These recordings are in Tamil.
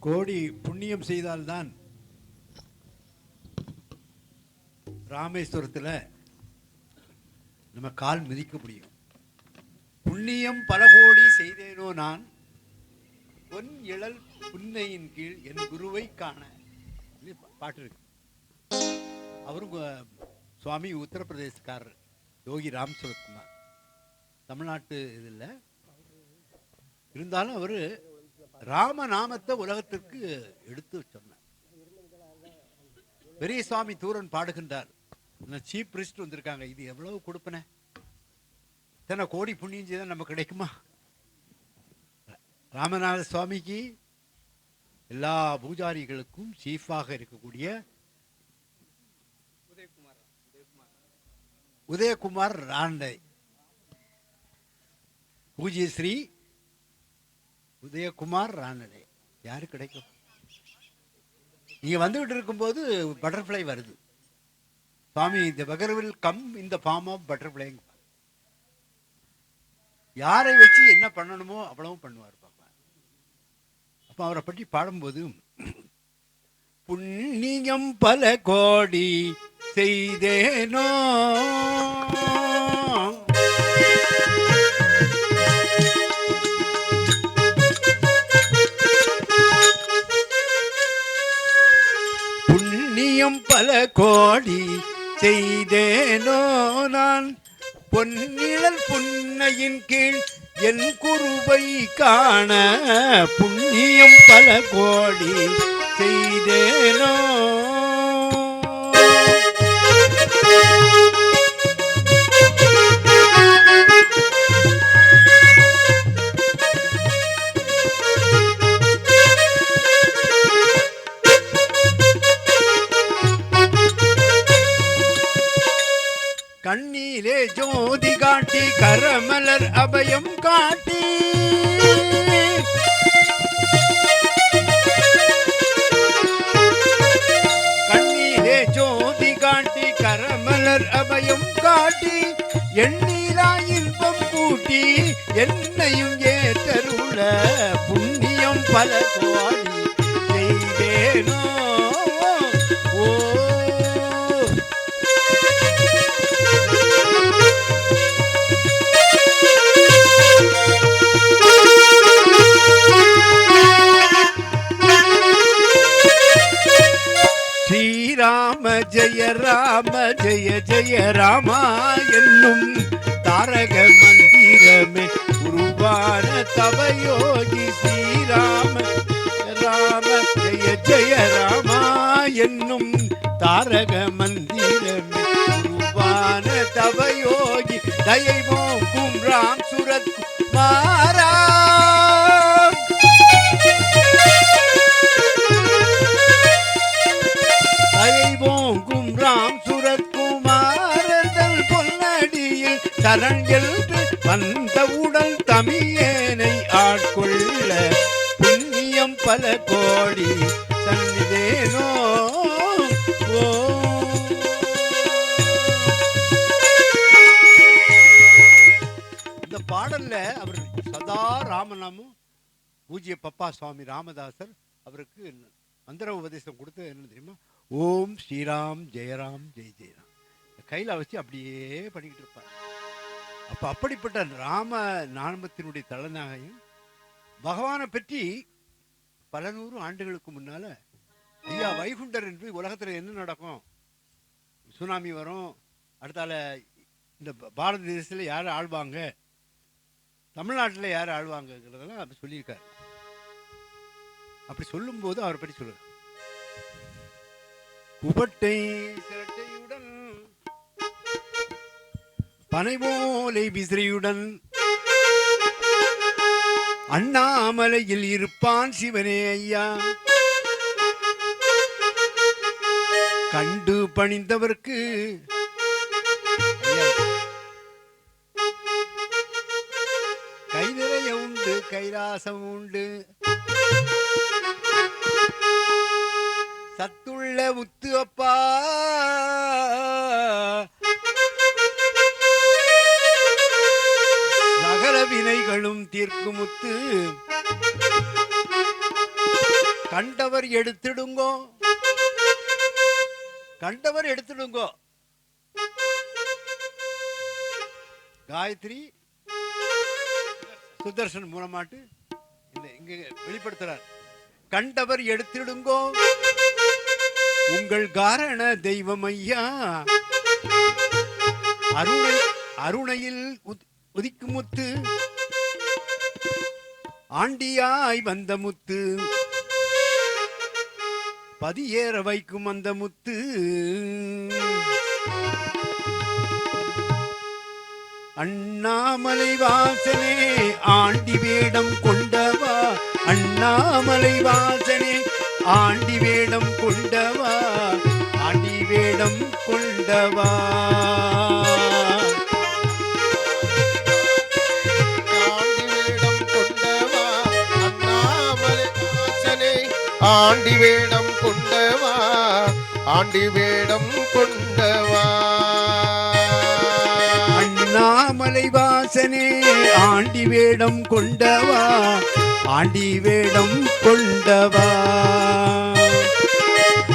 கோடி புண்ணியம் செய்தால்தான் ராமேஸ்வரத்தில் நம்ம கால் மிதிக்க முடியும். புண்ணியம் பல கோடி செய்தேனோ நான் பொன் இழல் புன்னையின் கீழ் என் குருவை காண பாட்டு இருக்கு. அவரும் சுவாமி உத்தரப்பிரதேசக்காரர் யோகி ராம் சுரத்குமார், தமிழ்நாட்டு இதில் இருந்தாலும் அவர் ராமநாமத்தை உலகத்திற்கு எடுத்து சொன்னார். பெரிய சுவாமி தூரன் பாடுகின்றார், சீப் பிரிஸ்ட் வந்திருக்காங்க, இது எவ்வளவு கொடுப்பன, இத்தனை கோடி புண்ணியம் செய்தால் நம்ம கிடைக்குமா? ராமநாத சுவாமிக்கு எல்லா பூஜாரிகளுக்கும் சீஃபாக இருக்கக்கூடிய உதயகுமார் ராண்டை, பூஜ்ய ஸ்ரீ உதயகுமார் ராண்டை யாரு கிடைக்கும்? நீங்க வந்துகிட்டு இருக்கும்போது பட்டர்ஃப்ளை வருது, சுவாமி இந்த பகர்வில் கம் இந்த ஃபார்ம் ஆஃப் பட்டர்ஃப்ளை. யாரை வச்சு என்ன பண்ணணுமோ அவ்வளவும் பண்ணுவார் பாப்பா. அப்ப அவரை பற்றி பாடும்போது புண்ணியம் பல கோடி செய்தேனோ புண்ணியம் பல கோடி செய்தேனோ நான் பொன்னிழல் புன்னையின் கீழ் என் குருவை காண புண்ணியம் பல கோடி செய்தேனோ. கண்ணிலே ஜோதி காட்டி கரமலர் அபயம் காட்டி கண்ணிலே ஜோதி காட்டி கரமலர் அபயம் காட்டி எண்ணிலா இன்பம் கூட்டி என்னையும் ஏற்றருள புண்ணியம் பல கோடி செய்தேனோ. ராம ஜெய ராம ஜெய ஜெய ராமா என்னும் தாரக மந்திரமே உருவான தவயோகி ஸ்ரீராம ராம ஜெய ஜெய ராமா என்னும் தாரக மந்திரமே உருவான தவயோகி தயை மோக்கும் ராம் சுரத் மாரா ஓங்கும் ராம் சுரத்குமாரதல் பொன்னடியில் சரண் என்று வந்தவுடன் தமியேனை ஆட்கொள்ள புண்ணியம் பல கோடி சன்னிதேனோ. இந்த பாடல்ல அவர் சதா ராமநாமம் பூஜ்ய பப்பா சுவாமி ராமதாசர் அவருக்கு மந்திர உபதேசம் கொடுத்து என்ன தெரியுமா, ஓம் ஸ்ரீராம் ஜெயராம் ஜெய் ஜெயராம் கையில் வச்சு அப்படியே பண்ணிக்கிட்டு இருப்பார். அப்ப அப்படிப்பட்ட ராம நாமத்தினுடைய தலைநாயகம் பகவானை பற்றி பல நூறு ஆண்டுகளுக்கு முன்னால ஐயா வைகுண்டர் என்று உலகத்துல என்ன நடக்கும், சுனாமி வரும், அடுத்தால இந்த பாரத தேசத்துல யார் ஆழ்வாங்க, தமிழ்நாட்டில் யார் ஆழ்வாங்கிறதெல்லாம் அப்படி சொல்லியிருக்காரு. அப்படி சொல்லும் போது அவரை பற்றி சொல்லுங்க, குபட்டை சிரட்டையுடன் பனைவோலை விசிறியுடன் அண்ணாமலையில் இருப்பான் சிவனே ஐயா, கண்டு பணிந்தவர்க்கு கை நிறைய உண்டு கைலாசம் உண்டு, சத்துள்ள முத்து அப்பா சகல வினைகளும் தீர்க்கும் முத்து கண்டவர் எடுத்துடுங்கோ, கண்டவர் எடுத்துடுங்கோ. காயத்ரி சுதர்சன் மூலமாட்டு இங்க வெளிப்படுத்துறார். கண்டவர் எடுத்திடுங்கோ, உங்கள் காரண தெய்வம் ஐயா அருணையில் உதிக்கும் முத்து, ஆண்டியாய் வந்த முத்து, பதியேற வைக்கும் அந்த முத்து. அண்ணாமலை வாசனே ஆண்டி வேடம் கொண்டவா, அண்ணாமலை வாசனே ஆண்டி வேடம் கொண்டவா, ஆண்டி வேடம் கொண்டவா. ஆண்டி வேடம் கொண்டவா, ஆண்டி வேடம் கொண்டவா. அண்ணாமலை வாசனே ஆண்டி வேடம் கொண்டவா, ஆண்டி வேடம் கொண்டவா.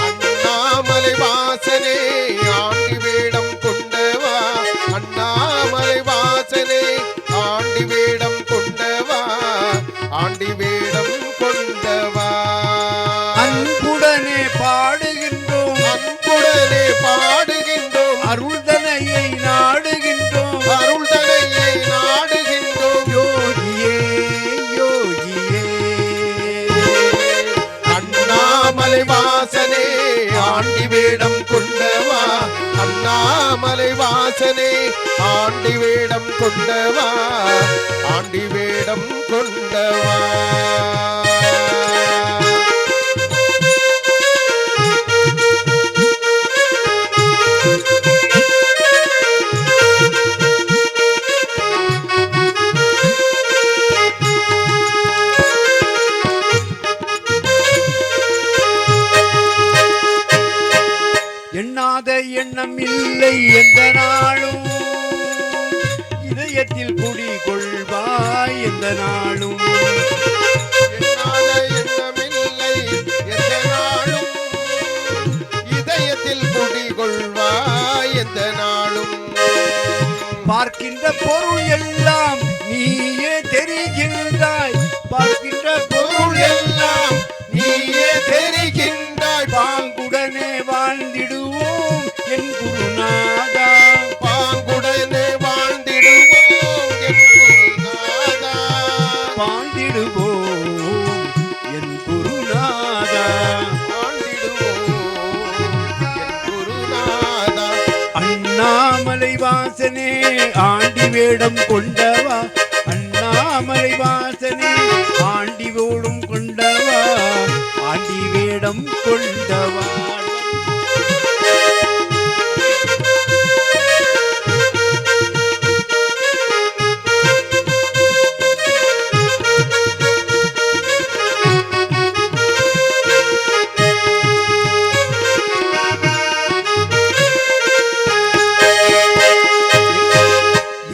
அண்ணாமலை வாசனே ஆண்டி வேடம் கொண்டவா, அண்ணாமலை வாசனே ஆண்டி வேடம் கொண்டவா, ஆண்டி வேடம் கொண்டவா. அன்புடனே பாடுகின்றோம், அன்புடனே பாடுகின்றோம், அருள்தனையை நாடுகின்றோம், அருள்தனையை நாடுகின்றோம். யோகியே யோகியே. அண்ணாமலை வாசனே ஆண்டி வேடம் கொண்டவா, அண்ணாமலை வாசனே ஆண்டி வேடம் கொண்டவா, ஆண்டி வேடம் கொண்டவா. எண்ணாத எண்ணம் இல்லை எந்த நாளும், இதயத்தில் குடிகொள்வாய் எந்த நாளும். எண்ணாத எண்ணமில்லை எந்த நாளும், இதயத்தில் குடிகொள்வாய் எந்த நாளும். பார்க்கின்ற பொருள் எல்லாம் நீயே தெரிகின்றாய், பார்க்கின்ற பொருள் எல்லாம் நீயே தெரிகின்றாய். பாங்குடனே வாழ்ந்திடுவோம் என் குருநாதா, பாங்குடனே வாழ்ந்திடுவோம் என் குருநாதா, வாழ்ந்திடுவோம் என் குருநாதா, வாழ்ந்திடுவோம் என் குருநாதா. அண்ணாமலை வாசனே ஆண்டி வேடம் கொண்டவா, அண்ணாமலை வாசனே ஆண்டி வேடம் கொண்டவா, ஆண்டி வேடம் கொண்டவா.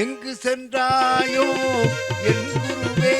எங்கு சென்றாயோ என் குருவே,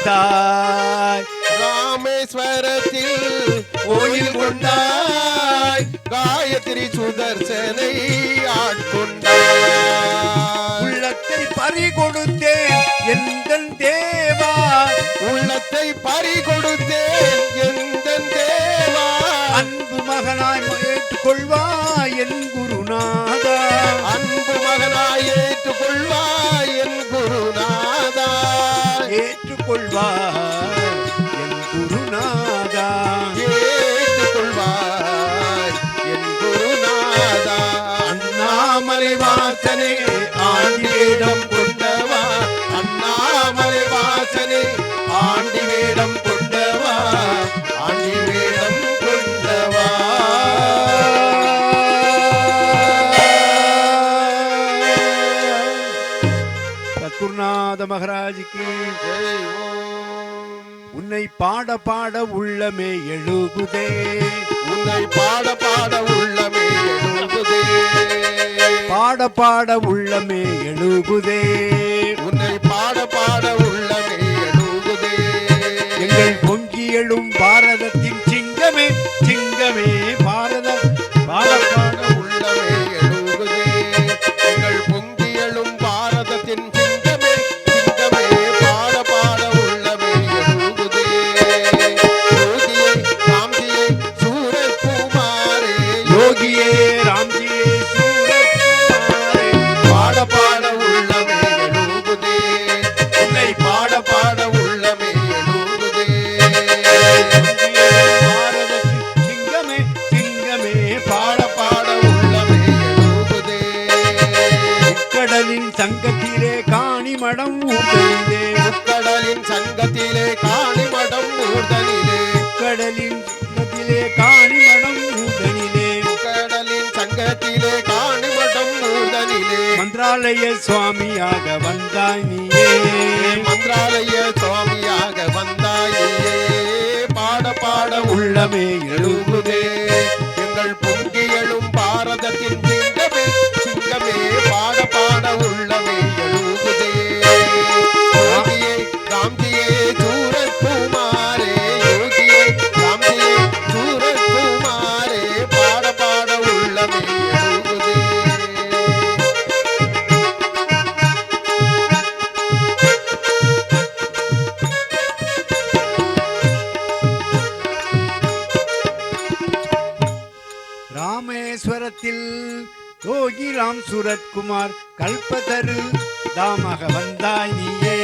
வைத்தாய். ராமேஸ்வரத்தில் கோயில் கொண்டாய், காயத்ரி சுதர்சனை ஆட்கொண்டாய். உள்ளத்தை பறி கொடுத்தேன் எந்தன் தேவா, உள்ளத்தை பறி கொடுத்தேன் எந்தன் தேவா. அன்பு மகனாய் ஏற்றுக்கொள்வாய் என் குருநாதா, அன்பு மகனாய் ஏற்றுக்கொள்வாய் என் குருநாதா. ஏற்றுக்கொள்வாய் என் குருநாதா. ஏற்றுக்கொள்வாய் என் குருநாதா. அண்ணாமலை வாசனே ஆண்டி வேடம் கொண்டவா, அண்ணாமலை வாசனே ஆண்டி வேடம் கொண்டவா, ஆண்டி வேடம் கொண்டவா. சத்குருநாத மகாராஜுக்கு ஜெய் ஓம். உன்னை பாட பாட உள்ளமே எழுகுதே, உன்னை பாட பாட உள்ளமே எழுகுதே, பாட பாட உள்ளமே எழுகுதே. உன்னை பாட பாட உள்ளமே எழுகுதே. எங்கள் பொங்கி எழும் பாரதத்தின் சிங்கமே, சிங்கமே பாரத பாட பாட உள்ளமே எழுகுதே. எங்கள் பொங்கி எழும் பாரதத்தின் சிங்கமே, சிங்கமே பாட பாட உள்ளமே எழுகுதே. யோகியே ராம்ஜியே சூரகுமாரே, யோகியே ராம்ஜியே சூரகுமாரே, பாட பாட உள்ளமே எழுகுதே. உன்னை பாட பாட உள்ளமே எழுகுதே. பாரதத்தின் சிங்கமே, சிங்கமே பாட பாட உள்ளமே எழுகுதே. கடலின் சங்கத்திலே காணி மடம் ஊர்தனிலே, கடலின் சங்கத்திலே காணிமடம் ஊர்தனிலே, கடலின் சங்கத்திலே காணி மடம் ஊர்தனிலே, கடலின் சங்கத்திலே காணிமடம் ஊர்தனிலே. மந்திராலய சுவாமியாக வந்தாய் நீயே, மந்திராலய சுவாமியாக வந்தாயே. பாட பாட உள்ளமே எழுகுதே. எங்கள் பொங்கி எழும் பாரதத்தின் சிங்கமே, சிங்கமே பாட பாட உள்ளமே எழுகுதே. யோகியே ராம்ஜியே சூரகுமாரே, யோகியே ராம்ஜியே சூரகுமாரே, பாட பாட உள்ளமே எழுகுதே. ராமேஸ்வரத்தில் யோகி ராம் சூரத்குமார் கல்பதரு தாமாக வந்தாய் நீயே,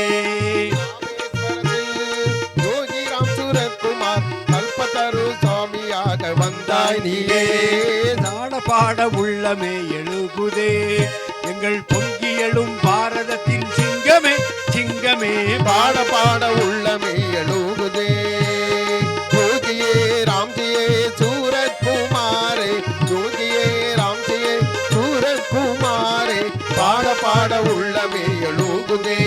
யோகி ராம் சூரத்குமார் கல்பத்தரு சுவாமியாக வந்தாய் நீயே. நாட பாட உள்ளமே எழுகுதே. எங்கள் பொங்கி எழும் பாரதத்தின் சிங்கமே, சிங்கமே பாட பாட உள்ளமே எழுகுதே. யோகியே ராம்ஜியே சூரத்குமாரே, யோகியே ராம்ஜியே சூரத்குமாரே, பாட பாட உள்ளமே எழுகுதே.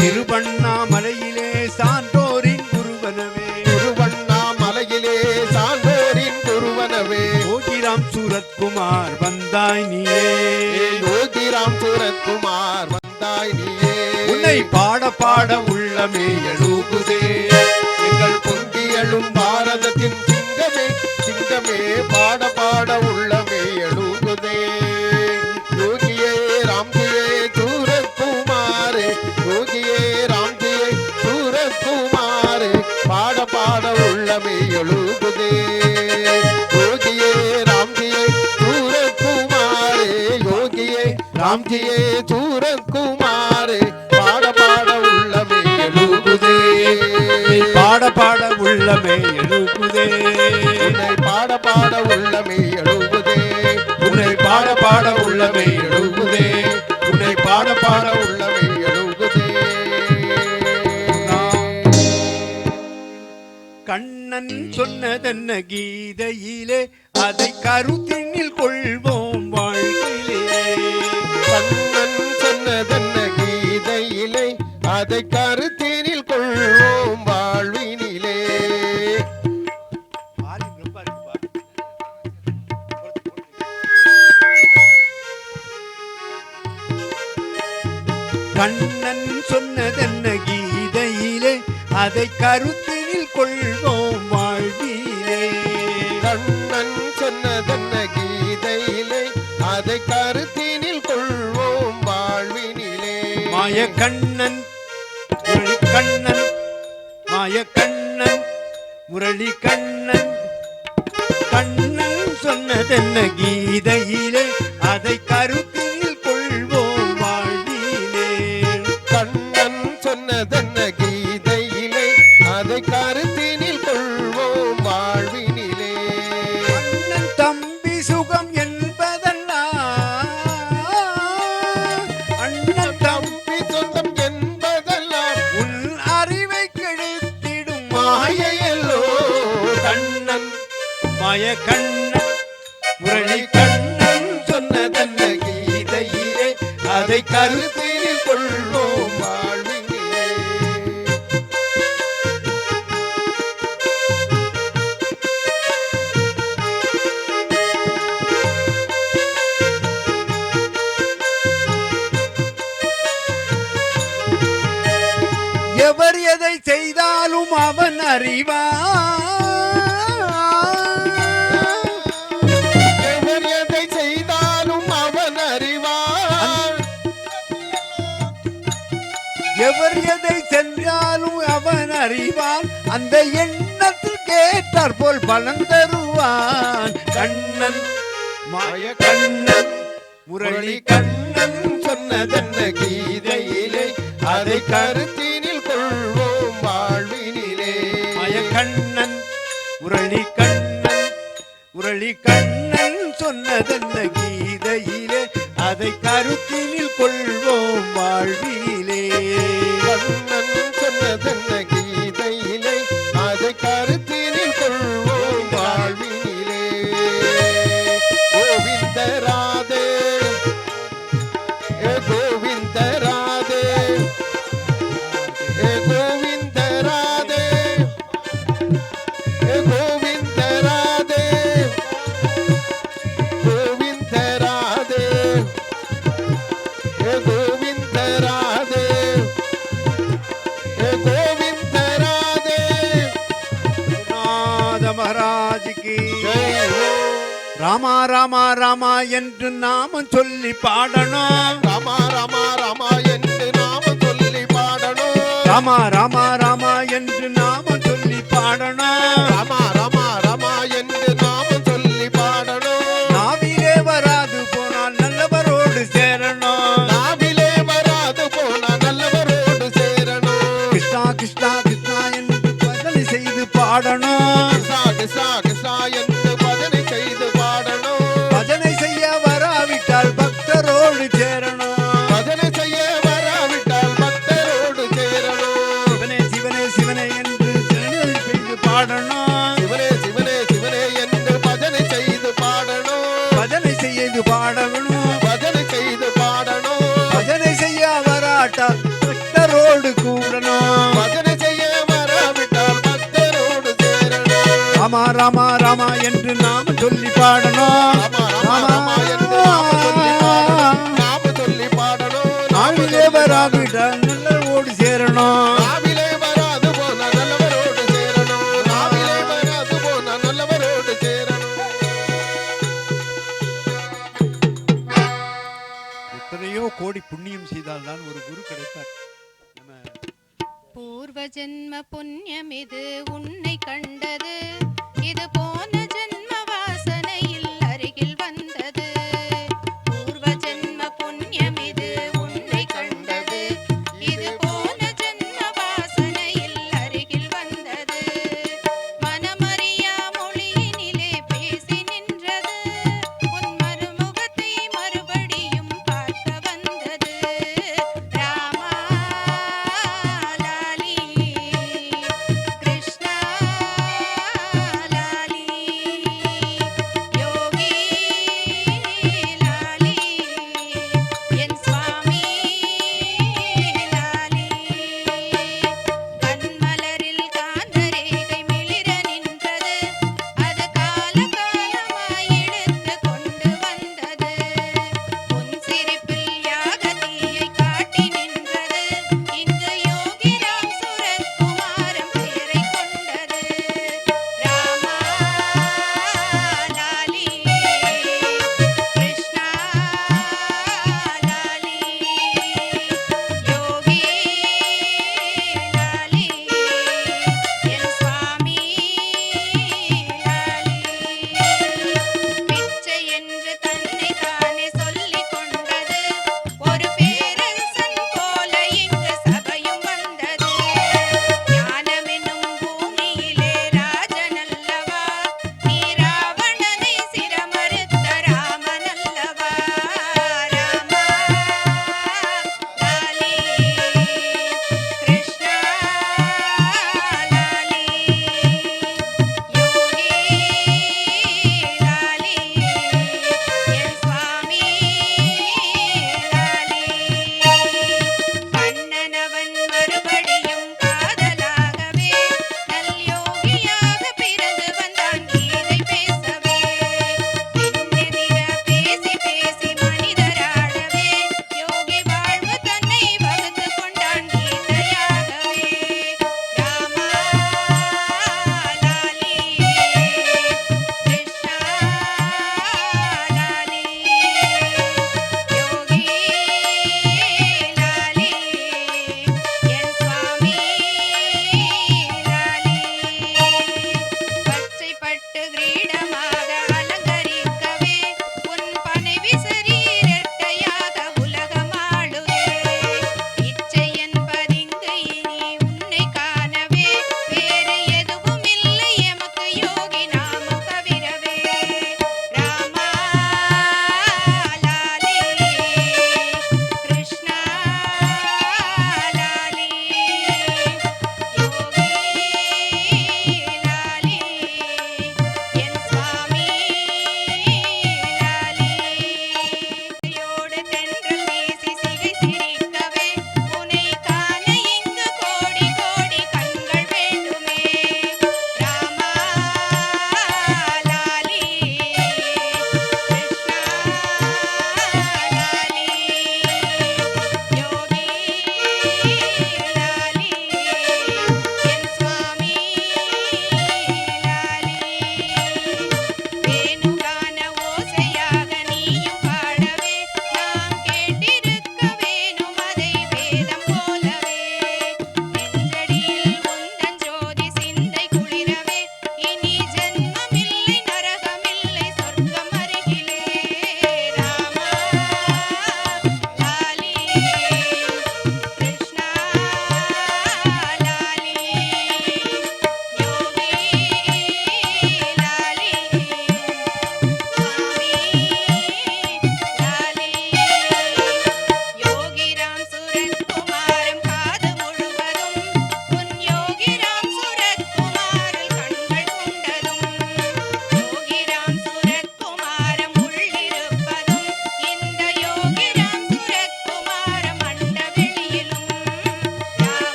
திருவண்ணாமலையிலே சான்றோரின் குருவனவே, திருவண்ணாமலையிலே சான்றோரின் குருவனவே, யோகிராம் சூரத்குமார் வந்தாய் நீயே, யோகி ராம் சூரத்குமார் வந்தாய் நீயே. உன்னை பாட பாட உள்ளமே எழுகுதே. எங்கள் பொங்கி எழும் பாரதத்தின் சிங்கமே, சிங்கமே பாட பாட உள்ளமே எழுகுதே. யோகியே ராம்ஜியே சூரத்குமாரே, யோகியே ராம்ஜியே சூரத்குமாரே, பாட பாட உள்ளமே எழுகுதே. யோகியே ராம்ஜியே சூரத்குமாரே, யோகியே ராம்ஜியே சூரத்குமாரே, பாட பாட உள்ளமே எழுகுதே. பாட பாட உள்ளமே எழுகுதே. உன்னை பாட பாட உள்ளமே எழுகுதே. உன்னை பாட பாட உள்ளமே எழுகுதே. உன்னை பாட பாட உள்ளமே எழுகுதே. கண்ணன் சொன்னதென்ன கீதையிலே, அதை கருத்தினில் கொள்வோம் வாழ்க்கையிலே. கண்ணன் சொன்னதென்ன கீதையிலே, அதை கருத்தினில் கொள்வோம் வாழ்வினிலே. கண்ணன் சொன்னதென்ன கீதையிலே, அதை கருத்தினில் கொள்வோம் வாழ்விலே. கண்ணன் சொன்னதென்ன கீதையிலே, அதை கருத்தினில் கொள்வோம் வாழ்வினிலே. மாயக்கண்ணன் முரளிக்கண்ணன், மாயக்கண்ணன் முரளிக்கண்ணன், கண்ணன் சொன்னதென்ன கீதையிலே, அதை கருத்தினில் கொள்வோம் வாழ்விலே. கண்ணன் சொன்னதென்ன கீதையிலே, அதை கருத்தினில் கொள்வோம் வாழ்வினிலே. அண்ணன் தம்பி சுகம் என்பதெல்லாம், அண்ணன் தம்பி சொந்தம் என்பதெல்லாம் உன் அறிவை கெடுத்திடும் மாயையல்லோ. கண்ணன் மாயக்கண்ணன் முரளிக்கண்ணன் சொன்னதென்ன கீதையிலே, அதை கருத்தினில் கொள்வோம் வாழ்வினிலே. எவர் எதை செய்தாலும் அவன் அறிவான், எவர் எதை செய்தாலும் அவன் அறிவான். எவர் எதை சென்றாலும் அவன் அறிவான், அந்த எண்ணத்துக்கு ஏற்றாற் போல் பலன் தருவான். கண்ணன் மாயக்கண்ணன் முரளிக்கண்ணன் சொன்னதென்ன கீதையிலே, அதை கருத்தினில் கொள்வோம் வாழ்வினிலே. மாயக்கண்ணன் முரளிக்கண்ணன் முரளிக்கண்ணன் சொன்னதென்ன கீதையிலே, அதை கருத்தினில் கொள்வோம் வாழ்விலே. கண்ணன் சொன்னதென்ன கீதையிலே, அதை கருத்தினில் கொள்வோம் வாழ்வினிலே. கோவிந்த ராதே, ஏ கோவிந்த ராதே, ஏ கோவிந்த ராதே, ஏ கோவிந்த ராதே, கோவிந்த ராதே, ஏ கோவிந்த ராதே, ஏ கோவிந்த ராதே. நாத மகாராஜுக்கு ஜெய் ஹோ. ராமா ராமா ராமா என்று நாமம் சொல்லி பாடணும். ராமா ராமா ராமா என்று நாம சொல்லி பாடணும். ராமா ராமா ராமா என்று நாமம் சொல்லி பாடணும். ராமா ராமா ராமா என்று நாம சொல்லி பாடணும். நாவிலே வராது போனால் நல்லவரோடு சேரணும். நாவிலே வராது போனா நல்லவரோடு சேரணும். கிருஷ்ணா கிருஷ்ணா கிருஷ்ணா என்று பஜனை செய்து பாடணும். கிருஷ்ணா கிருஷ்ணா கிருஷ்ணா என்று பஜனை செய்து பாடணும். பஜனை செய்ய வராவிட்டால் பக்தரோடு சேரணும். பஜனை செய்ய வராவிட்டால் பக்தரோடு சேரணும். சிவனே சிவனே சிவனே என்று சிவனை செய்து பாடணும். சிவனே சிவனே சிவனே என்று பஜனை செய்து பாடணும். பஜனை செய்து பாடணும். பஜனை செய்து பாடணும். பஜனை செய்ய வராட்டா பக்தரோடு கூடணும். பஜனை செய்ய வராவிட்டால் பக்தரோடு சேரணும். ராமா ராமா ராமா என்று நாம சொல்லி பாடணும். ராமா ராமா ராமா என்று நாம சொல்லி பாடணும். நாம சொல்லி பாடணும். நாவிலே வராவிட்டால் நல்லவோடு சேரணும். நாவிலே வராது போனா நல்லவரோடு சேரணும். நாவிலே வராது போனா நல்லவரோடு சேரணும். எத்தனையோ கோடி புண்ணியம் செய்தால்தான் ஒரு குரு கிடைப்பார். நம்ம பூர்வ ஜென்ம புண்ணியம் இது உன்னை கண்டது, இது போன ஜென்ம வாசனையில் அருகில் வந்தது. பூர்வ ஜென்ம புண்ணியம் இது உன்னை கண்டது, இது போன ஜென்ம வாசனையில் அருகில் வந்தது. மனமறியா மொழியினிலே பேசி நின்றது, உன் மறுமுகத்தை மறுபடியும் பார்க்க வந்தது. ராமா லாலி, கிருஷ்ணா லாலி.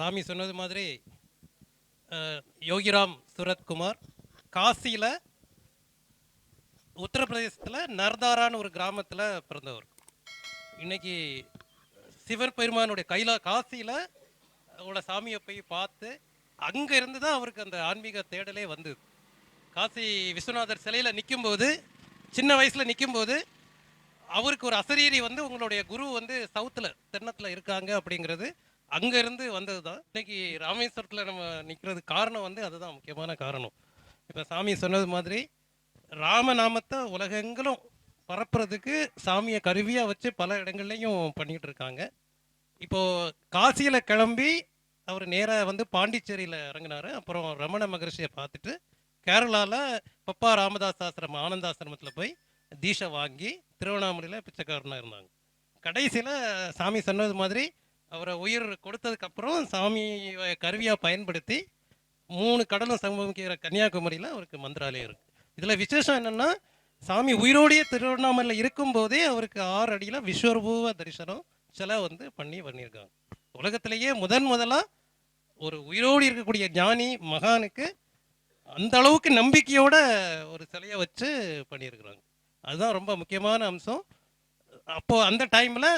சாமி சொன்னது மாதிரி யோகிராம் சுரத்குமார் காசியில் உத்தரப்பிரதேசத்தில் நர்தாரான்னு ஒரு கிராமத்தில் பிறந்தவர். இன்னைக்கு சிவன் பெருமானுடைய காசியில் உள்ள சாமியை போய் பார்த்து அங்கே இருந்து தான் அவருக்கு அந்த ஆன்மீக தேடலே வந்தது. காசி விஸ்வநாதர் சிலையில் நிற்கும்போது, சின்ன வயசில் நிற்கும்போது அவருக்கு ஒரு அசரீரி வந்து உங்களுடைய குரு வந்து சவுத்தில் தென்னத்தில் இருக்காங்க அப்படிங்கிறது அங்கேருந்து வந்தது தான். இன்னைக்கு ராமேஸ்வரத்தில் நம்ம நிற்கிறது காரணம் வந்து அதுதான் முக்கியமான காரணம். இப்போ சாமி சொன்னது மாதிரி ராமநாமத்தை உலகெங்கிலும் பரப்புறதுக்கு சாமியை கருவியாக வச்சு பல இடங்கள்லையும் பண்ணிகிட்டு இருக்காங்க. இப்போது காசியில் கிளம்பி அவர் நேராக வந்து பாண்டிச்சேரியில் இறங்கினார். அப்புறம் ரமண மகரிஷியை பார்த்துட்டு கேரளாவில் பப்பா ராமதாஸ் ஆசிரமம் ஆனந்தாசிரமத்தில் போய் தீட்சை வாங்கி திருவண்ணாமலையில் பிச்சைக்காரனாக இருந்தாங்க. கடைசியில் சாமி சொன்னது மாதிரி அவரை உயிர் கொடுத்ததுக்கப்புறம் சாமி கருவியாக பயன்படுத்தி 3 கடலும் சமூகிக்கிற கன்னியாகுமரியில் அவருக்கு மந்திராலயம் இருக்குது. இதில் விசேஷம் என்னென்னா, சாமி உயிரோடைய திருவண்ணாமலையில் இருக்கும்போதே அவருக்கு 6 அடியில் விஸ்வரூப தரிசனம் சிலை வந்து பண்ணியிருக்காங்க. உலகத்திலேயே முதலாக ஒரு உயிரோடு இருக்கக்கூடிய ஞானி மகானுக்கு அந்த அளவுக்கு நம்பிக்கையோட ஒரு சிலையை வச்சு பண்ணியிருக்கிறாங்க. அதுதான் ரொம்ப முக்கியமான அம்சம். அப்போது அந்த டைமில்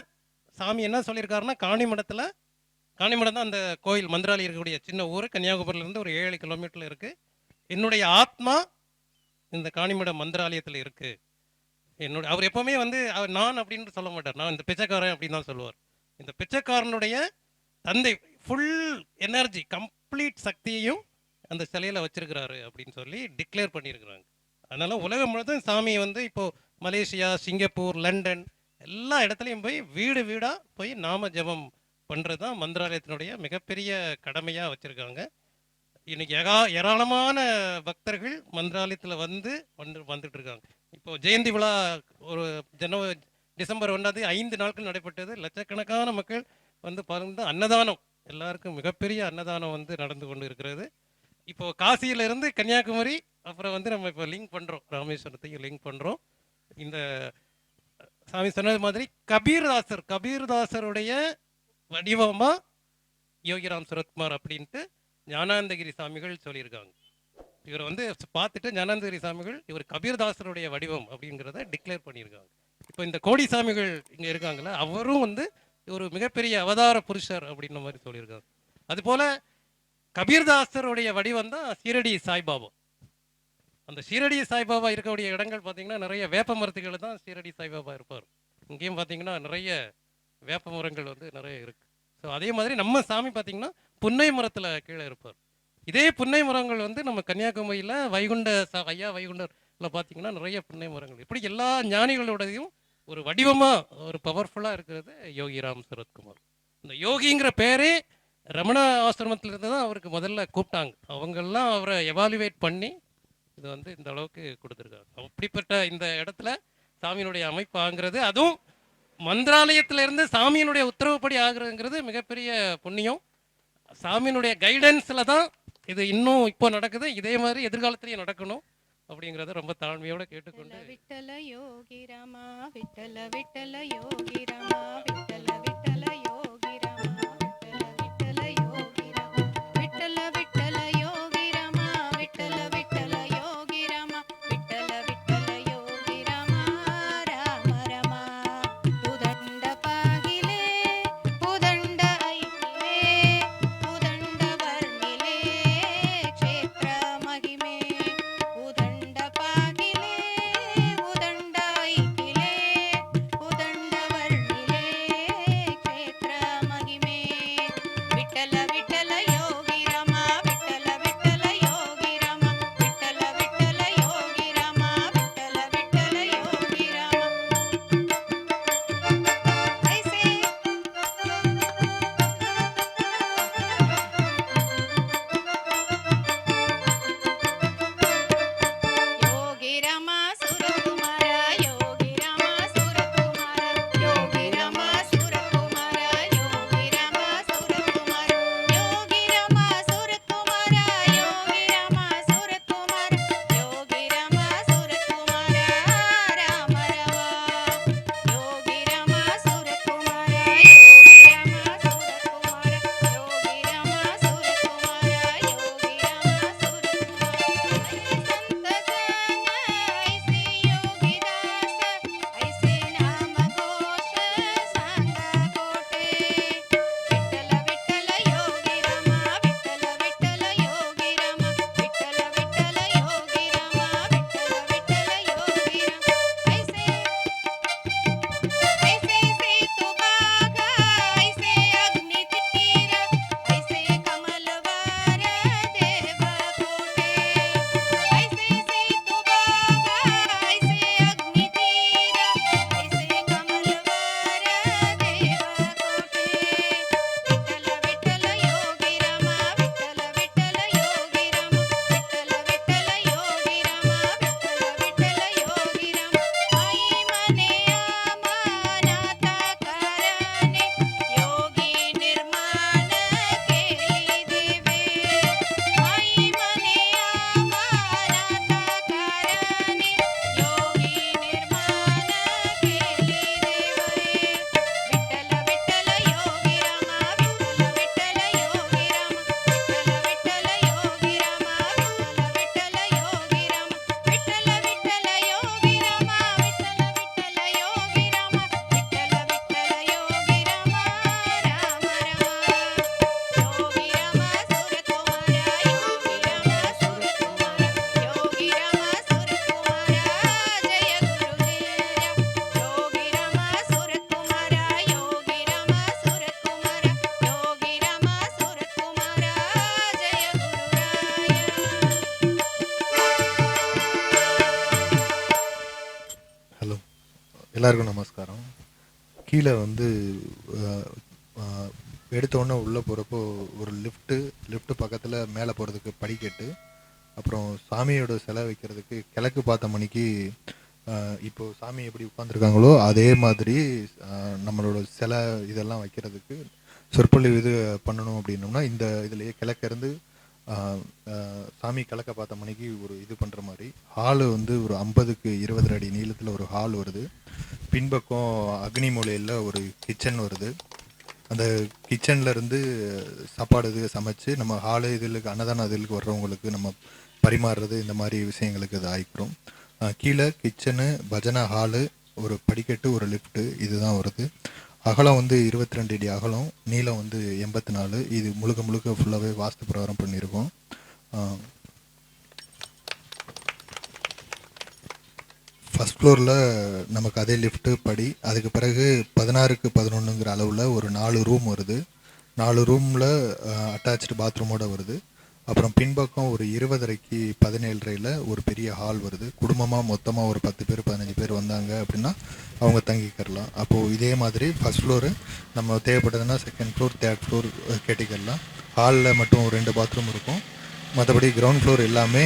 சாமி என்ன சொல்லியிருக்காருன்னா, காணிமடம் தான் அந்த கோயில் மந்திராலயம் இருக்கக்கூடிய சின்ன ஊர், கன்னியாகுமரியிலேருந்து ஒரு 7 கிலோமீட்டரில் இருக்குது. என்னுடைய ஆத்மா இந்த காணிமடம் மந்திராலயத்தில் இருக்குது. அவர் எப்போவுமே வந்து அவர் நான் அப்படின்னு சொல்ல மாட்டார், நான் இந்த பிச்சைக்காரன் அப்படின்னு தான் சொல்லுவார். இந்த பிச்சைக்காரனுடைய தந்தை ஃபுல் எனர்ஜி கம்ப்ளீட் சக்தியையும் அந்த சிலையில் வச்சிருக்கிறாரு அப்படின்னு சொல்லி டிக்ளேர் பண்ணியிருக்கிறாங்க. அதனால் உலகம் முழுவதும் சாமி வந்து இப்போது மலேசியா, சிங்கப்பூர், லண்டன் எல்லா இடத்துலையும் போய் வீடாக போய் நாம ஜபம் பண்ணுறது தான் மந்திராலயத்தினுடைய மிகப்பெரிய கடமையாக வச்சுருக்காங்க. இன்றைக்கி ஏராளமான பக்தர்கள் மந்திராலயத்தில் வந்துட்டு இருக்காங்க. இப்போது ஜெயந்தி விழா ஒரு டிசம்பர் 1 5 நாட்கள் நடைபெற்றது. லட்சக்கணக்கான மக்கள் வந்து பாருங்க, அன்னதானம் எல்லாருக்கும் மிகப்பெரிய அன்னதானம் வந்து நடந்து கொண்டு இருக்கிறது. இப்போது காசியிலிருந்து கன்னியாகுமரி, அப்புறம் வந்து நம்ம இப்போ லிங்க் பண்ணுறோம், ராமேஸ்வரத்தையும் லிங்க் பண்ணுறோம். இந்த சாமி சொன்னது மாதிரி கபீர்தாசருடைய வடிவமாக யோகிராம் சுரத்குமார் அப்படின்ட்டு ஞானானந்தகிரி சாமிகள் சொல்லியிருக்காங்க. இவரை வந்து பார்த்துட்டு ஞானானந்தகிரி சாமிகள் இவர் கபீர்தாசருடைய வடிவம் அப்படிங்கிறத டிக்ளேர் பண்ணியிருக்காங்க. இப்போ இந்த கோடி சாமிகள் இங்கே இருக்காங்களே, அவரும் வந்து ஒரு மிகப்பெரிய அவதார புருஷர் அப்படின்ற மாதிரி சொல்லியிருக்காங்க. அதுபோல் கபீர்தாசருடைய வடிவம் தான் சீரடி சாய்பாபா. அந்த சீரடி சாய்பாபா இருக்கக்கூடிய இடங்கள் பார்த்திங்கன்னா நிறைய வேப்ப மரத்துகள் தான் சீரடி சாய்பாபா இருப்பார். இங்கேயும் பார்த்திங்கன்னா நிறைய வேப்ப மரங்கள் வந்து நிறைய இருக்குது. ஸோ அதே மாதிரி நம்ம சாமி பார்த்திங்கன்னா புன்னை மரத்தில் கீழே இருப்பார். இதே புன்னை மரங்கள் வந்து நம்ம கன்னியாகுமரியில் ஐயா வைகுண்டரில் பார்த்திங்கன்னா நிறைய புன்னை மரங்கள். இப்படி எல்லா ஞானிகளோடையும் ஒரு வடிவமாக ஒரு பவர்ஃபுல்லாக இருக்கிறது யோகிராம் சுரத்குமார். இந்த யோகிங்கிற பேரே ரமண ஆசிரமத்திலிருந்து தான் அவருக்கு முதல்ல கூப்பிட்டாங்க. அவங்கெல்லாம் அவரை எவாலுவேட் பண்ணி இது வந்து இந்த அளவுக்கு கொடுத்துருக்காங்க. அப்படிப்பட்ட இந்த இடத்துல சாமியினுடைய அமைப்பு ஆகுறது, அதுவும் மந்திராலயத்திலிருந்து சாமியினுடைய உத்தரவுப்படி ஆகுறதுங்கிறது மிகப்பெரிய புண்ணியம். சாமியினுடைய கைடன்ஸில் தான் இது இன்னும் இப்போ நடக்குது. இதே மாதிரி எதிர்காலத்திலையும் நடக்கணும் அப்படிங்கிறத ரொம்ப தாழ்மையோட கேட்டுக்கொண்டு, விட்டல யோகி ராமா விட்டல விட்டல யோகி ராமா விட்டல விட்டல யோகி ராமா விட்டல விட்டல யோகி ராமா விட்டல விட்டல யோகி ராமா விட்டல விட்டல யோகி ராமா விட்டல விட்டல யோகி ராமா ராம ரமா உதண்ட பாகிலே உதண்ட ஐக்கிலே உதண்ட வர்ணிலே ಕ್ಷೇತ್ರ ಮಹಿಮೆ ಉದಂಡ ಪಾಗಿಲೆ ಉದಂಡ ಐಕಿಲೆ ಉದಂಡ ವರ್ಣಿಲೆ எல்லாருக்கும் நமஸ்காரம். கீழே வந்து அஹ், அஹ், எடுத்த உடனே உள்ளே போகிறப்போ ஒரு லிஃப்ட்டு பக்கத்தில் மேலே போகிறதுக்கு படிக்கட்டு, அப்புறம் சாமியோட சிலை வைக்கிறதுக்கு கிழக்கு பார்த்த மணிக்கு இப்போ சாமி எப்படி உட்காந்துருக்காங்களோ அதே மாதிரி நம்மளோட சிலை இதெல்லாம் வைக்கிறதுக்கு சொற்பொழிவு இது பண்ணணும் அப்படின்னோம்னா இந்த இதுலேயே கிழக்கிருந்து சாமி கிழக்க பார்த்த மணிக்கு ஒரு இது பண்ணுற மாதிரி ஹாலு வந்து ஒரு 50க்கு 20 அடி நீளத்தில் ஒரு ஹால் வருது. பின்பக்கம் அக்னி மூலையில் ஒரு கிச்சன் வருது. அந்த கிச்சனில் இருந்து சாப்பாடு இது சமைச்சு நம்ம ஹாலு இதுக்கு அன்னதான இதுக்கு வர்றவங்களுக்கு நம்ம பரிமாறுறது இந்த மாதிரி விஷயங்களுக்கு இது ஆயிக்கிறோம். கீழே கிச்சனு, பஜனை ஹாலு, ஒரு படிக்கட்டு, ஒரு லிஃப்ட்டு இதுதான் வருது. அகலம் வந்து 22 அடி அகலம், நீளம் வந்து 84. இது முழுக்க ஃபுல்லாகவே வாஸ்து பிரகாரம் பண்ணியிருக்கோம். ஃபஸ்ட் ஃப்ளோரில் நமக்கு அதே லிஃப்ட்டு படி, அதுக்கு பிறகு 16க்கு 11ங்கிற அளவில் ஒரு 4 ரூம் வருது. 4 ரூமில் அட்டாச்சு பாத்ரூமோடு வருது. அப்புறம் பின்பக்கம் ஒரு 20:30க்கு 17:30 ஒரு பெரிய ஹால் வருது. குடும்பமாக மொத்தமாக ஒரு 10 பேர் 15 பேர் வந்தாங்க அப்படின்னா அவங்க தங்கிக்கிறலாம். அப்போது இதே மாதிரி ஃபஸ்ட் ஃப்ளோரு நம்ம தேவைப்பட்டதுன்னா செகண்ட் ஃப்ளோர், தேர்ட் ஃப்ளோர் கேட்டிக்கலாம். ஹாலில் மட்டும் 2 பாத்ரூம் இருக்கும். மற்றபடி கிரவுண்ட் ஃப்ளோர் எல்லாமே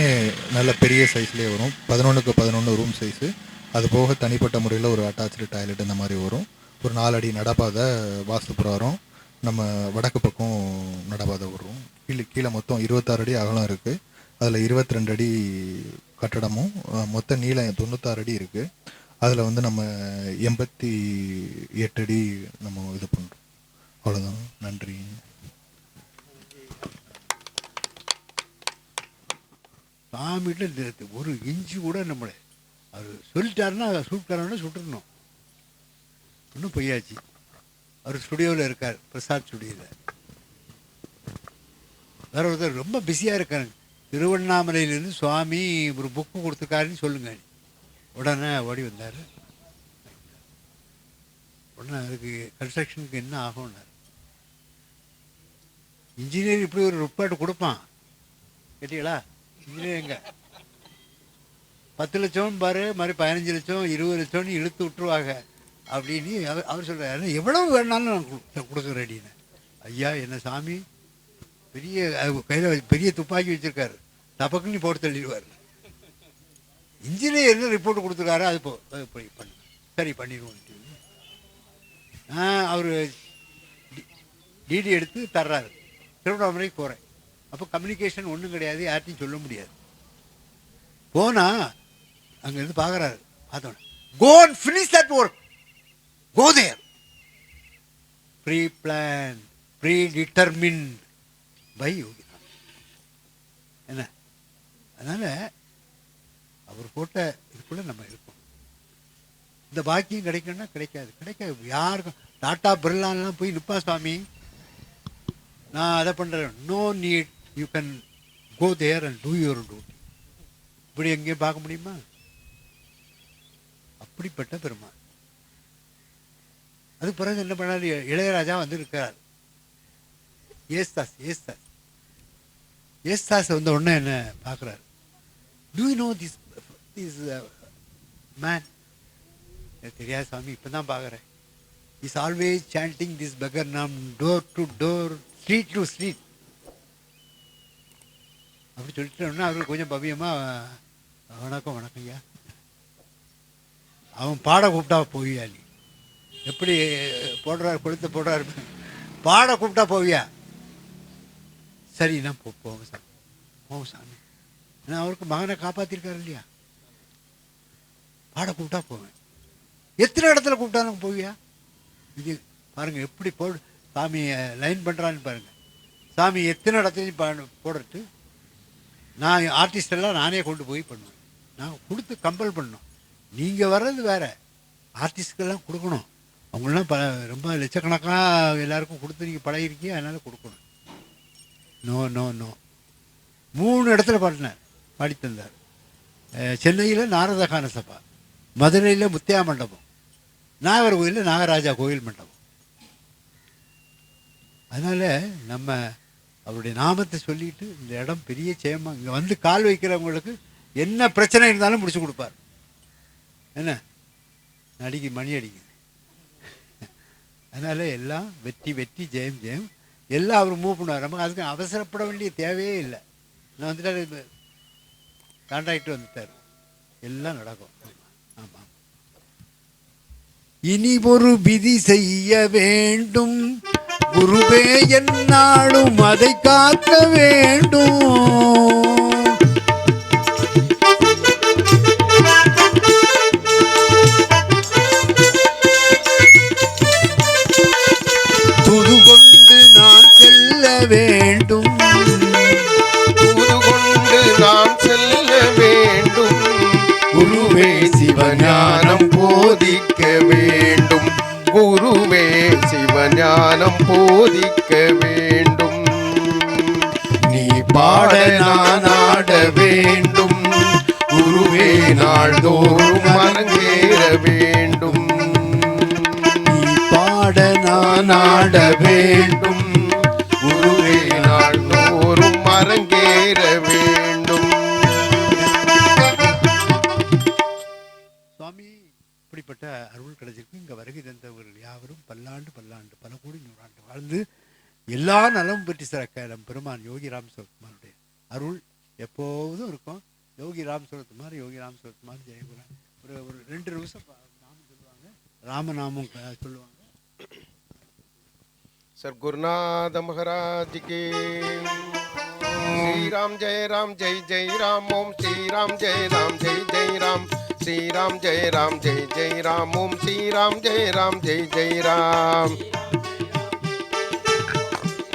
நல்ல பெரிய சைஸ்லேயே வரும். 11க்கு 11 ரூம் சைஸு. அது போக தனிப்பட்ட முறையில் ஒரு அட்டாச்சு டாய்லெட் இந்த மாதிரி வரும். ஒரு 4 அடி நடப்பாதை வாஸ்து பிரகாரம் நம்ம வடக்கு பக்கம் நடப்பாதை விடுறோம். கீழே மொத்தம் 26 அடி அகலம் இருக்குது. அதில் 22 அடி கட்டடமும் மொத்த நீளம் 96 அடி இருக்குது. அதில் வந்து நம்ம 88 அடி நம்ம இது பண்ணுறோம். அவ்வளோதான். நன்றி. சாமிகிட்ட ஒரு இன்ச்சு கூட நம்மளை அவர் சொல்லிட்டாருன்னா சுட்டுக்காரன்னா சுட்டுடணும். இன்னும் பொய்யாச்சு. அவர் ஸ்டுடியோவில் இருக்கார், பிரசாத் ஸ்டுடியோவில். வேற ஒருத்தர் ரொம்ப பிஸியாக இருக்காங்க. திருவண்ணாமலையிலேருந்து சுவாமி ஒரு புக்கு கொடுத்துருக்காருன்னு சொல்லுங்க. உடனே ஓடி வந்தார். உடனே அதுக்கு கன்ஸ்ட்ரக்ஷனுக்கு என்ன ஆகும்னார். இன்ஜினியர் இப்படி ஒரு ரிப்போர்ட் கொடுப்பான் கேட்டீங்களா? இன்ஜினியர் எங்க 10 லட்சம் பாரு, மாதிரி 15 லட்சம் 20 லட்சம்னு இழுத்து விட்டுருவாங்க அப்படின்னு அவர் சொல்கிறார். எவ்வளவு வேணாலும் நான் கொடுக்க ரெடின்னு. ஐயா என்ன சாமி பெரிய கையில் பெரிய துப்பாக்கி வச்சுருக்காரு, தப்பக்குன்னு போட்டு தள்ளிடுவார். இன்ஜினியர் என்ன ரிப்போர்ட் கொடுத்துருக்காரு அது போய் பண்ணு, சரி பண்ணிடுவோம். அவர் டிடி எடுத்து தர்றாரு. திருவண்ணாமலைக்கு போகிறேன். அப்போ கம்யூனிகேஷன் ஒன்றும் கிடையாது, யார்ட்டையும் சொல்ல முடியாது. போனால் அங்கேருந்து பார்க்குறாரு. பார்த்தோன்னே go and finish that work. Go there. Pre-planned, predetermined by யோகி. என்ன அதனால் அவர் போட்ட இதுக்குள்ளே நம்ம இருக்கோம். இந்த பாக்கியம் கிடைக்கணும்னா கிடைக்காது. யாருக்கும் டாட்டா பிர்லான்லாம் போய் நிற்பா சுவாமி நான் அதை பண்ணுறேன். No need, you can go there and do your duty. இப்படி எங்கேயும் பார்க்க முடியுமா? அப்படிப்பட்ட பெருமாள். அதுக்கு பிறகு என்ன பண்ணாரு, இளையராஜா வந்து இருக்கிறார். ஏஸ்தாஸ் வந்த உடனே என்ன பார்க்குறாரு. Do you know this man? தெரியாது சாமி, இப்போ தான் பார்க்குறேன். Is always chanting this beggar name door to door, street to street அப்படி சொல்லிட்டோன்னா அவருக்கு கொஞ்சம் பவியமாக வணக்கம் ஐயா. அவன் பாட கூப்பிட்டா போவியா? நீ எப்படி போடுறாரு கொடுத்து போடுறாரு, பாட கூப்பிட்டா போவியா? சரி நான் போவோம் சாமி, போவோம் சாமி. ஏன்னா அவருக்கு மகனை காப்பாற்றிருக்காரு இல்லையா? பாட கூப்பிட்டா போவேன். எத்தனை இடத்துல கூப்பிட்டாலும் போவியா? இது பாருங்க எப்படி சாமி லைன் பண்ணுறான்னு பாருங்க. சாமி எத்தனை இடத்துலையும் போடுறது. நான் ஆர்டிஸ்ட் எல்லாம் நானே கொண்டு போய் பண்ணுவேன். நான் கொடுத்து கம்பல் பண்ணணும். நீங்கள் வர்றது வேற, ஆர்டிஸ்டுக்கெல்லாம் கொடுக்கணும். அவங்களாம் ரொம்ப லட்சக்கணக்காக எல்லாருக்கும் கொடுத்து நீங்கள் பழகிருக்கீங்க, அதனால் கொடுக்கணும். நோ 3 இடத்துல பாடினார், பாடி தந்தார். சென்னையில் நாரதகான சபா, மதுரையில் முத்தியா மண்டபம், நாகர்கோயிலில் நாகராஜா கோயில் மண்டபம். அதனால் நம்ம அவருடைய நாமத்தை சொல்லிட்டு இந்த இடம் பெரிய ஜெயமா. இங்கே வந்து கால் வைக்கிறவங்களுக்கு என்ன பிரச்சனை இருந்தாலும் முடிச்சு கொடுப்பார். என்ன மணி அடிக்குது. அதனால எல்லாம் வெற்றி வெற்றி ஜெயம் ஜெயம் எல்லாம் அவர் மூவ் பண்ணுவார். நமக்கு அதுக்கு அவசரப்பட வேண்டிய தேவையே இல்லை. நான் வந்துட்டார், கான்ட்ராக்டர் வந்துட்டார், எல்லாம் நடக்கும். ஆமாம். இனி ஒரு விதி செய்ய வேண்டும் குருவே, என்னாலும் அதை காக்க வேண்டும். துது கொண்டு நான் செல்ல வேண்டும், தூது கொண்டு நான் செல்ல வேண்டும். குருவே சிவஞானம் போதிக்க வேண்டும். குருவே சிவஞானம் போதிக்க வேண்டும். நீ பாட நான் ஆட வேண்டும். குருவே நாள்தோறும் அரங்கேற வேண்டும். நீ பாட நான் ஆட வேண்டும். குருவே நாள்தோறும் அரங்கேற வேண்டும். சுவாமி இப்படிப்பட்ட அருள் கிடைச்சிருக்கு. இங்கே வருகை தந்தவர்கள் யாவரும் பல்லாண்டு பல்லாண்டு பல கோடி நூறாண்டு வாழ்ந்து எல்லா நலமும் பெற்று சிறக்க நம் பெருமான் யோகி ராம் சுரத்குமாருடைய அருள் எப்போதும் இருக்கும். யோகி ராம் சுரத்குமார், யோகி ராம் சுரத்குமார், ஜெயகுரான். ஒரு 2 நிமிஷம் நாமம் சொல்லுவாங்க, ராமநாமம் சொல்லுவாங்க. सद्गुरुनाथ महाराज की श्री राम जय राम ओम श्री राम जय राम श्री राम जय राम ओम श्री राम जय राम श्री राम जय राम श्री राम जय राम श्री राम जय राम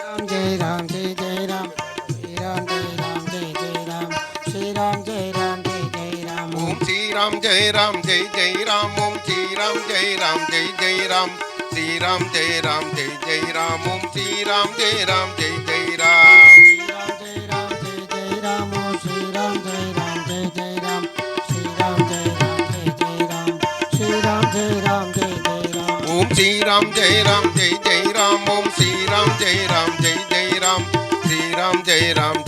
ओम श्री राम जय राम ओम श्री राम जय राम श्री राम जय राम ओम श्री राम जय राम ओम श्री राम जय राम श्री राम जय राम ओम श्री राम जय राम ओम श्री राम जय राम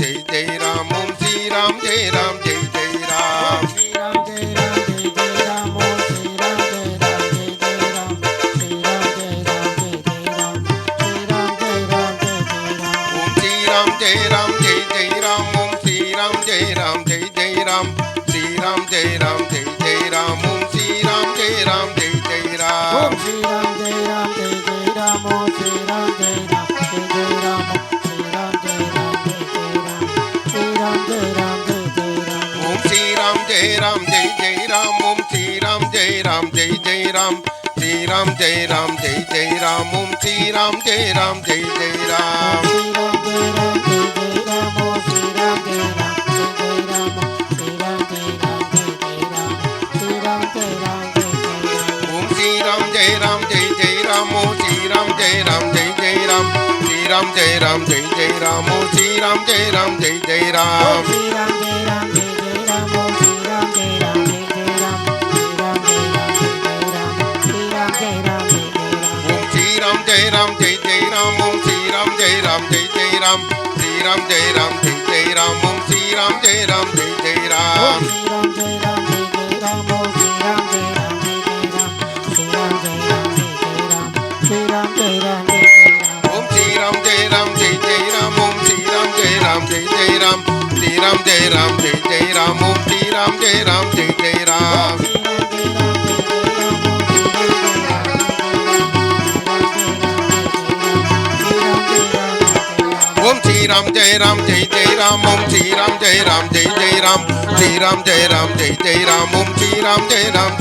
श्री राम जय राम ओम श्री राम जय राम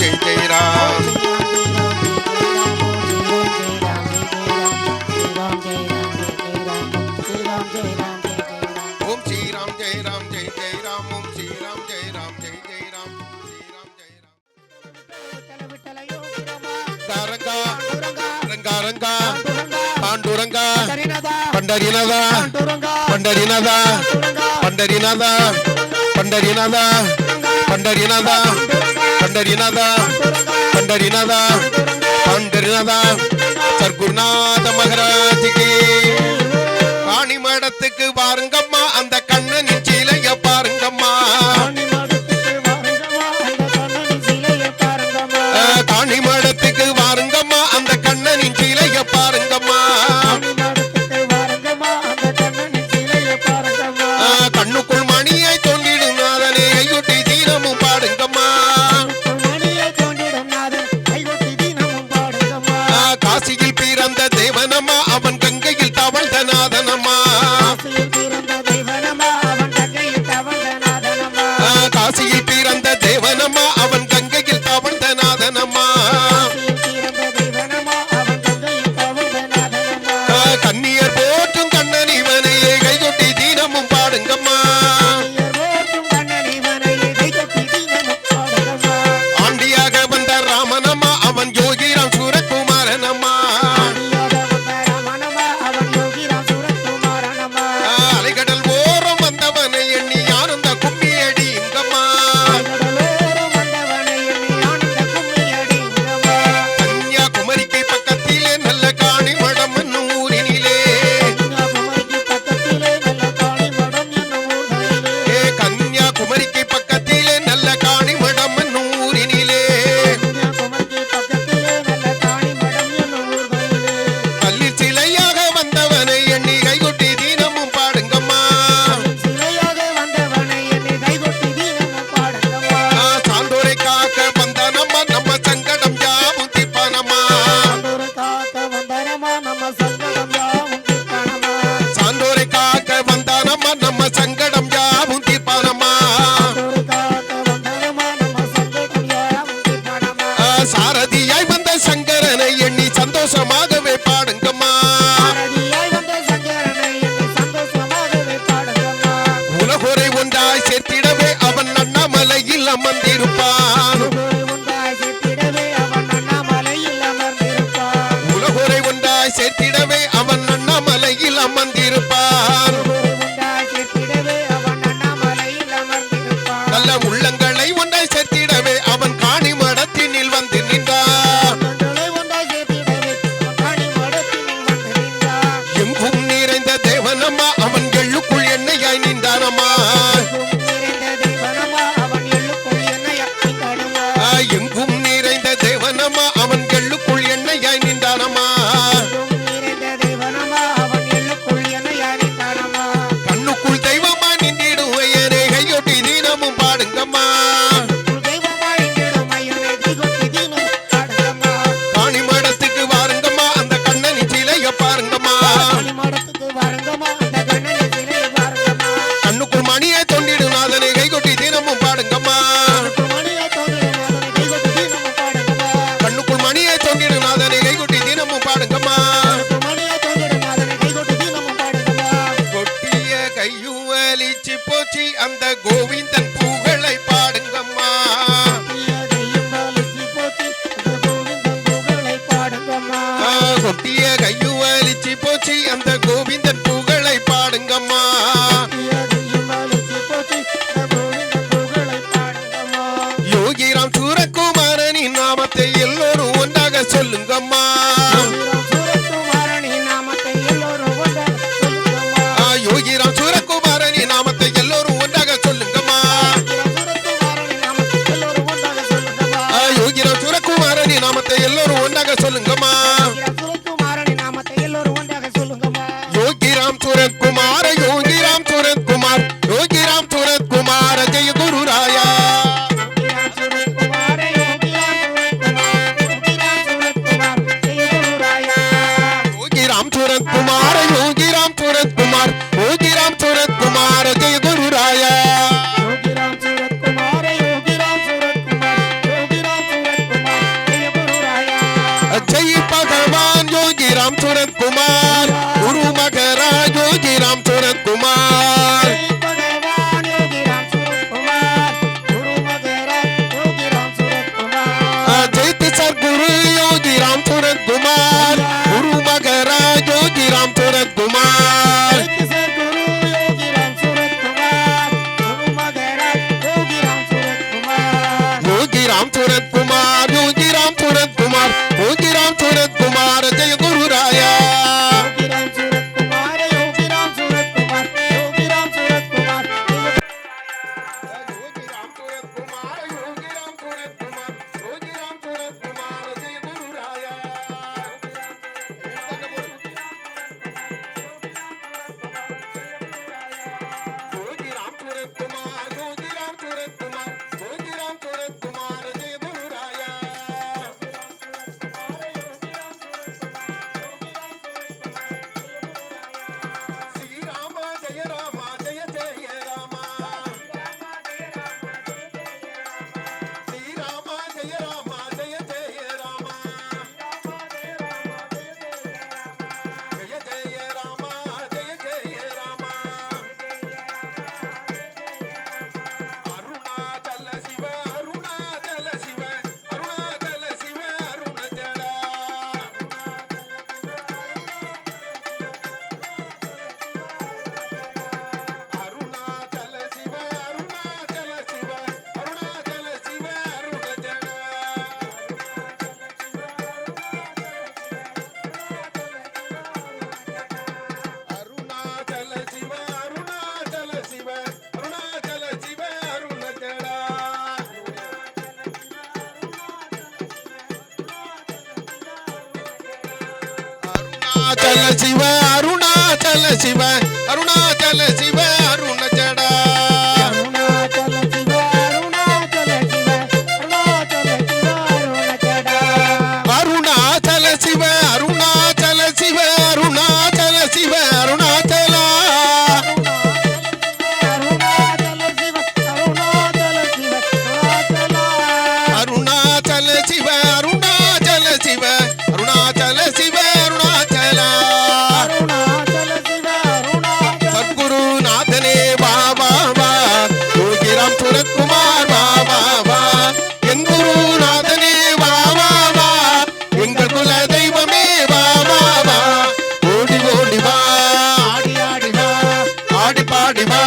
சர்க்குருநாத மகாராஜ் கி காணி மடத்துக்கு வாருங்கம்மா, அந்த கண்ணனின் சீலைய பாருங்கம்மா. காணி மட தேவனம்மா அவன் கங்கையில் தவழ்ந்த நாதனம்மா காசியில் பிறந்த தெய்வனமா அவன் கங்கையில் தவழ்ந்த நாதனமா காசியில் பிறந்த தேவனம்மா அவன் கங்கையில் தவழ்ந்த நாதனம்மா காசியில் பிறந்த தெய்வனமா அவன் கங்கையில் தவழ்ந்த நாதனமா கன்னியர் போற்றும் கண்ணன் இவனையே கைகொட்டி தீனமும் பாடுங்கம்மா கண்ணியர் போற்றும் கண்ணன் இவனையே கைகொட்டி தீனமும் பாடுங்கம்மா ஆண்டியாக வந்த ராமனம்மா அவன் யோகிராம் சூரகுமாரனம்மா ஆதியாக வந்த ராமனமா அவன் யோகிராம் சூரகுமாரனமா அலைகடல் ஓரம் வந்தவனை எண்ணி ஆனந்த கும்மியடி இங்கம்மா கடலோரம் வந்தவனை எண்ணி ஆனந்த கும்மியடிங்கம்மா கன்னியாகுமரிக்கு பக்கத்திலே நல்ல காணி மடம் என்னும் ஊரினிலே கன்னியாகுமரிக்கு பக்கத்திலே நல்ல காளிமடம் என்னும் ஊரிலே கன்னியாகுமரிக்கு பக்கத்திலே நல்ல காணி மடம் என்னும் ஊரினிலே கன்னியாகுமரிக்கு பக்கத்திலே நல்ல காளிமடம் என்னும் ஊரிலே கல்லில் சிலையாக வந்தவனை எண்ணி கைகொட்டி தீனமும் பாடுங்கம்மா சிலையாக வந்தவனை என்னை கைகொட்டி தீனமும் பாடுங்கம்மா சான்றோரை காக்க வந்தனம்மா நம்ம சங்கடம் யாவும் தீர்ப்பானம்மா ஆண்டோரை காக்க வந்தனமா நம்ம சங்கடம் யாவும் தீர்ப்பானம்மா சான்றோரை காக்க வந்தானம்மா நம்ம சங்கடம் யாவும் தீர்ப்பானம்மா ஆண்டோரை காக்க வந்தனமா நம்ம சங்கடம் யாவும் தீர்ப்பானம்மா சாரதியாய் வந்த சங்கரனை எண்ணி சந்தோஷமாகவே பாடுங்கம்மா பாரதியாய் வந்த சங்கரனை என்னை சந்தோஷமாகவே பாடுங்கம்மா உலகொரை ஒன்றாய் சேர்த்திடவே அவன் அண்ணாமலையில் அமர்ந்திருப்பான் உலகோரை ஒன்றாய் சேர்த்திடவே அவன் அண்ணாமலையில் அமர்ந்திருப்பான் உலகொரை ஒன்றாய் சேர்த்திடவே அவன் அண்ணாமலையில் அமர்ந்திருப்பான் உலகோரை ஒன்றாய் சேர்த்திடவே அவன் அண்ணாமலையில் அமர்ந்திருப்பான் நல்ல உள்ளங்களை ஒன்றாய் சேர்த்திடவே அவன் காணி மடத்தினில் வந்து நின்றான் மக்களை ஒன்றாய் சேர்த்திடவே அவன் காணி மடத்தினில் வந்து நின்றான் எங்கும் நிறைந்த தேவனம்மா அவன் எள்ளுக்குள் எண்ணெயாய் நின்றானம்மா நிறைந்த தெய்வனமா அவன் எள்ளுக்குள் எண்ணெயாய் நின்றானம்மா எங்கும் நிறைந்த தேவனம்மா அவன் எள்ளுக்குள் எண்ணெயாய் நின்றானம்மா நிறைந்த தெய்வனமா அவன் எள்ளுக்குள் எண்ணெயாய் நின்றானம்மா கண்ணுக்குள் தெய்வமா நின்றிடுவையனே கையொட்டி தீனமும் பாடுங்கம்மா தெய்வமாய் நின்றிடும் ஐயனை கைகொட்டி தீனம் பாடுங்கம்மா காணி மடத்துக்கு வாருங்கம்மா அந்த கண்ணனி சிலைய பாருங்கம்மா காளிமடத்துக்கு வாருங்கம்மா அந்த கண்ணனை சிலையை பாருங்கம்மா கண்ணுக்குள் மணியை தொண்டிடும் நாதனை கைகொட்டி தீனமும் பாடுங்கம்மா மணியை தோன்றிடும் அதனை கைகொட்டி தீனமும் பாடுங்கம்மா கண்ணுக்குள் மணியை தொண்டிடும் நாதனை கைகொட்டி தீனமும் பாடுங்கம்மா மணியை தோன்றிடும் அதனை கைகொட்டி தீனமும் பாடுங்கம்மா கொட்டிய கையும் வலிச்சு போச்சு அந்த கோவிந்தன் புகழை பாடுங்கம்மா கையும் வலிச்சு போச்சு அந்த கோவிந்தன் புகழை பாடுங்கம்மா கொட்டிய கையும் வலிச்சு போச்சு அந்த கோவிந்தன் புகழை பாடுங்கம்மா கையும் வலிச்சு போச்சு அந்த கோவிந்தன் புகழை பாடுங்கம்மா யோகிராம் சூரகுமாரனின் நாமத்தை எல்லோரும் ஒன்றாக சொல்லுங்கம்மா சூரகுமாரனின் நாமத்தை எல்லோரும் ஒன்றாக சொல்லுங்கம்மா யோகிராம் சூரகுமாரனின் நாமத்தை எல்லோரும் ஒன்றாக சொல்லுங்கம்மா சூரகுமாரனின் நாமத்தை எல்லோரும் ஒன்றாக சொல்லுங்கம்மா யோகிராம் சூரகுமாரனின் நாமத்தை எல்லோரும் ஒன்றாக சொல்லுங்கம்மா சூரகுமாரனின் நாமத்தை எல்லோரும் ஒன்றாக சொல்லுங்கம்மா யோகிராம் சூரத்குமார யோகிராம் சூரத்குமார் யோகிராம் சூரத்குமார ஜெய குரு ராயா சூரகுமார யோகிராம் சூரகுமார் ஜெய குருராயா யோகிராம் சூரத்குமார யோகிராம் சூரத்குமார் யோகிராம் சூரத்குமார ஜெய குரு ராயா யோகிராம் சூரகுமார யோகிராம் சூரகுமார் ஜெய குருராயா ஜெய் பகவான் யோகிராம் சூரத்குமார் குரு மகராஜ் யோகிராம் சூரத்குமார் பகவான் யோகிராம் சூரகுமார் குரு மகராஜ் யோகிராம் சூரகுமார் ஜெய் சத்குரு யோகிராம் சூரத்குமார் குரு மகராஜ் யோகிராம் அருணாச்சல சிவ அருணாச்சல சிவ அருணாச்சல சிவ அருணஜடா அருணாச்சல சிவ அருணாச்சல சிவ அருணாச்சல சிவ அருணஜடா அருணாச்சல சிவ அருணாச்சல சிவ அருணாச்சல சிவ அருணாச்சலா அருணாச்சல சிவ அருணாச்சல சிவ அருணாச்சலா அருணாச்சல சிவ அருணாச்சல சிவ அருணாச்சல சிவ அருணாச்சலா அருணாச்சல சிவ அருணாச்சல சத்குருநாதனே வா வா வா யோகிராம் சுரத்குமார் வா வா வா என் குருநாதனே வா வா வா எங்கள் குல தெய்வமே வா வா வா ஓடி ஓடி வா ஆடி ஆடி வா ஆடி பாடி வா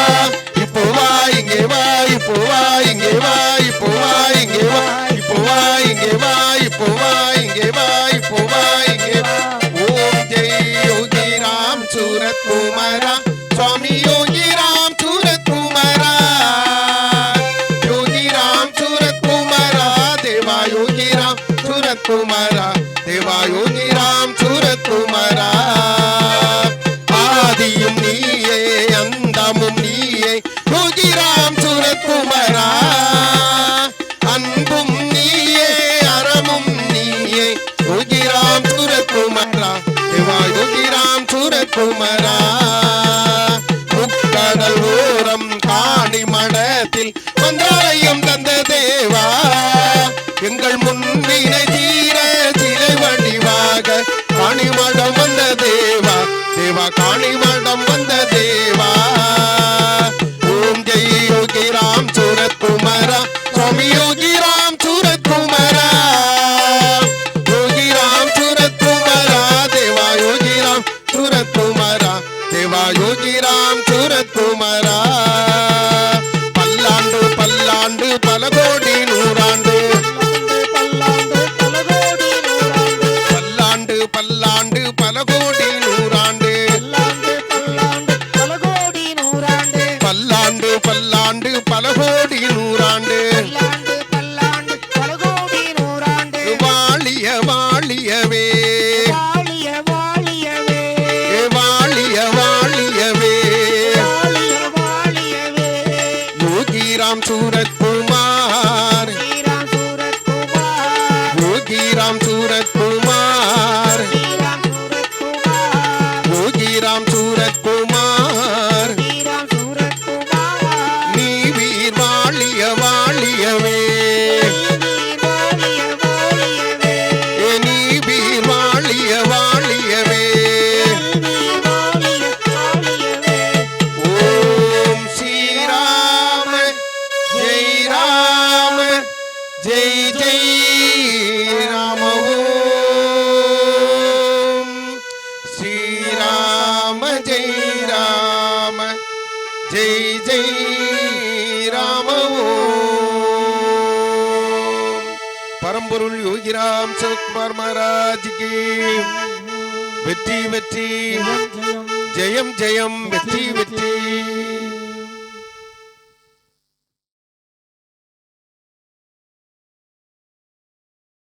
இப்போ வா இங்கே வா இப்போ வா இங்கே வா இப்போ வா இங்கே வா இப்போ வா இங்கே வா இப்போ வா இங்கே வா இப்போ வா இங்கே வா ஓம் ஜெய் யோகி ராம் சூரத் குமாரா சுவாமி யோகி ராம் சூரத் குமாரா யோகி ராம் சூரத் குமாரா தேவா யோகி ராம் சூரத் குமாரா தேவா யோகி ராம் சூரத் குமாரா ஆதியும் நீயே அந்தமும் நீயே யோகி ராம் சூரத் குமாரா அன்பும் நீயே அறமும் நீயே யோகி ராம் சூரத் குமாரா தேவா யோகி ராம் சூரத் குமாரா முக்கடல் ஓரம் காணி மடத்தில் மந்திராலயம் தந்த தேவா எங்கள் முன்னினை தீர சிலை வடிவாக காணிமடம் வந்த தேவா தேவா காணிமடம் வந்த தேவா ஓம் ஜெய் யோகி ராம் சூரத் குமாரா சுவாமி யோகி ராம் சூரத் குமாரா யோகி ராம் சூரத் குமாரா தேவா யோகி ராம் சூரத் குமாரா தேவா யோகி ராம் சூரத் குமாரா பல்லாண்டு பல்லாண்டு பல கோடி நூறாண்டு பல்லாண்டு பல கோடி நூறாண்டு பல்லாண்டு பல்லாண்டு பல கோடி நூறாண்டு பல்லாண்டு பல்லாண்டு பல கோடி நூறாண்டு பல்லாண்டு பல்லாண்டு நூறாண்டு பல்லாண்டு பல கோடி நூறாண்டு வாழிய வாழியவே வாழிய வாழியவே வாழிய வாழியவே வாழிய வாழியவே யோகி ராம் சூரத் குமார் ஸ்ரீராம் சூரத் குமார் யோகி ராம் சூரத் குமார் ஸ்ரீராம் சூரத் குமார் யோகி ராம் சூரத் குமார் ஸ்ரீராம் சூரத் குமார் நீ வீர் வாழிய வாழியவே வாழிய வாழியவே நீ வீர் வாழிய வாழியவே வாழிய வாழியவே ஓம் ஸ்ரீராம ஜெய் ராம ஜெய் ஜெய் ராம ஓம் ஸ்ரீராம ஜெய் ராம ஜெய் ஜெய் ராம ஓம் பரம்பொருள் யோகிராம் சிவகுமார் மகாராஜ் கி வெற்றி வெற்றி ஜெயம் ஜெயம் ஜெயம் வெற்றி வெற்றி